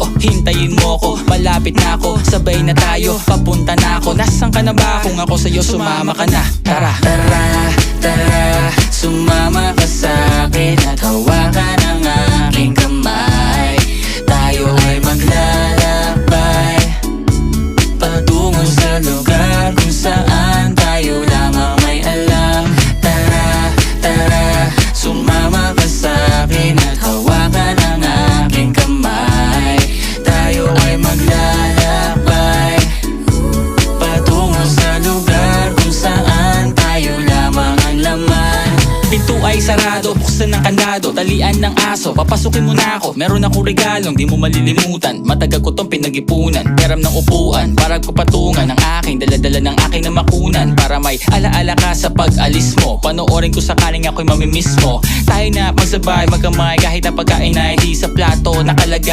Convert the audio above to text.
Oh, hintayin mo ko, malapit na ako, sabay na tayo, papunta na ako. Nasaan ka na ba? Kung ako sa'yo, sumama ka na. Tara, tara, tara, sumama ka sa'kin at hawakan ang aking kamay. Tayo ay maglalakbay patungo sa lugar kung saan tayo lamang may alam. Tara, tara, sumama ka sa'kin at hawakan ang aking kamay. Tayo ay maglalakbay patungo sa lugar kung saan tayo lamang ang laman. Pinto ay sarado, buksan ng kandado, talian ng aso, papasukin mo na ako. Meron akong regalong di mo malilimutan, matagal ko tong pinag-ipunan. Peram ng upuan, para ko patungan ang aking daladala ng aking namakunan. Para may alaala ka sa pag-alis mo, panoorin ko sakaling ako'y mamimiss mo. Tayo na magsabay, magkamay, kahit ang pagkain ay di sa plato nakalagay.